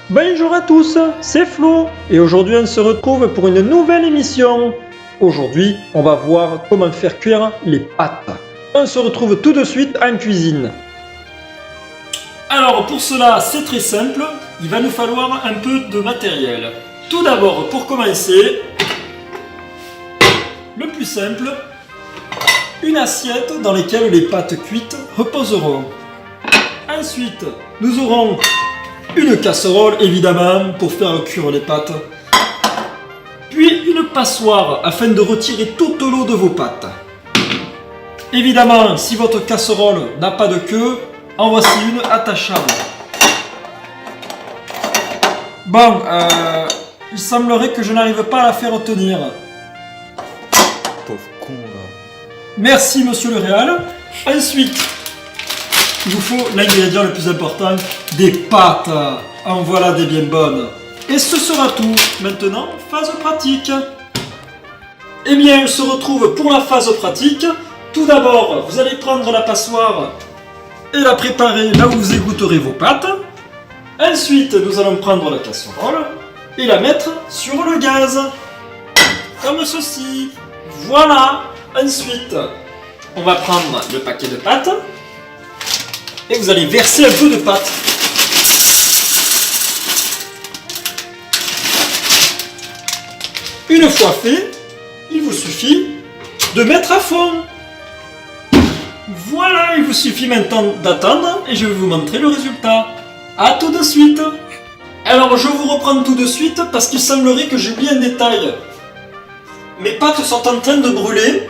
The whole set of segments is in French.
Bonjour à tous, c'est Flo et aujourd'hui on se retrouve pour une nouvelle émission. Aujourd'hui on va voir comment faire cuire les pâtes. On se retrouve tout de suite en cuisine. Alors pour cela c'est très simple, il va nous falloir un peu de matériel. Tout d'abord pour commencer, le plus simple, une assiette dans laquelle les pâtes cuites reposeront. Ensuite nous aurons une casserole évidemment pour faire cuire les pâtes. Puis une passoire afin de retirer toute l'eau de vos pâtes. Évidemment, si votre casserole n'a pas de queue, en voici une attachable. Bon, il semblerait que je n'arrive pas à la faire tenir. Pauvre con là. Merci monsieur le réal. Ensuite, il vous faut l'ingrédient le plus important, des pâtes. En voilà des bien bonnes. Et ce sera tout. Maintenant, phase pratique. Eh bien, on se retrouve pour la phase pratique. Tout d'abord, vous allez prendre la passoire et la préparer là où vous égouterez vos pâtes. Ensuite, nous allons prendre la casserole et la mettre sur le gaz. Comme ceci. Voilà. Ensuite, on va prendre le paquet de pâtes et vous allez verser un peu de pâte. Une fois fait, il vous suffit de mettre à fond. Voilà, il vous suffit maintenant d'attendre et je vais vous montrer le résultat. A tout de suite. Alors je vous reprends tout de suite parce qu'il semblerait que j'ai oublié un détail. Mes pâtes sont en train de brûler.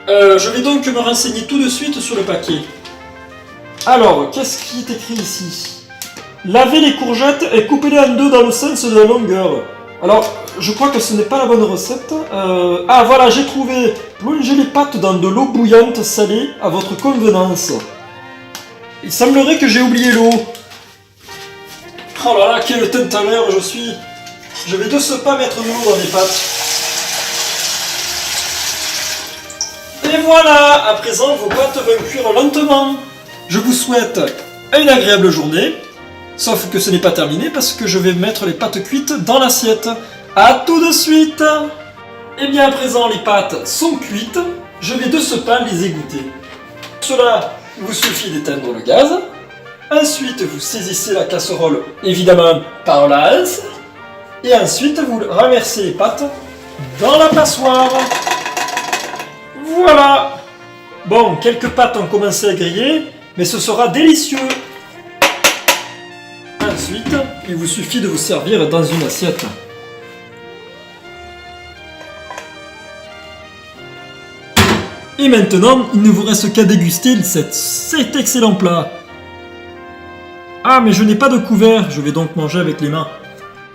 Je vais donc me renseigner tout de suite sur le paquet. Alors, qu'est-ce qui est écrit ici? Lavez les courgettes et coupez-les en deux dans le sens de la longueur. Alors, je crois que ce n'est pas la bonne recette. Ah voilà, j'ai trouvé. Plongez les pâtes dans de l'eau bouillante salée à votre convenance. Il semblerait que j'ai oublié l'eau. Oh là là, quel tintamer je suis. Je vais de ce pas mettre de l'eau dans les pâtes. Et voilà, à présent vos pâtes vont cuire lentement. Je vous souhaite une agréable journée. Sauf que ce n'est pas terminé parce que je vais mettre les pâtes cuites dans l'assiette. A tout de suite. Et bien à présent les pâtes sont cuites. Je vais de ce pas les égoutter. Pour cela, il vous suffit d'éteindre le gaz. Ensuite, vous saisissez la casserole, évidemment par la hanse. Et ensuite, vous renversez les pâtes dans la passoire. Voilà. Bon, quelques pâtes ont commencé à griller, mais ce sera délicieux. Ensuite, il vous suffit de vous servir dans une assiette. Et maintenant, il ne vous reste qu'à déguster cet excellent plat. Ah, mais je n'ai pas de couvert, je vais donc manger avec les mains.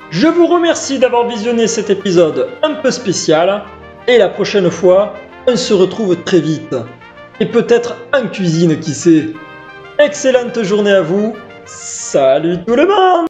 Je vous remercie d'avoir visionné cet épisode un peu spécial et la prochaine fois, on se retrouve très vite. Et peut-être en cuisine, qui sait. Excellente journée à vous. Salut tout le monde!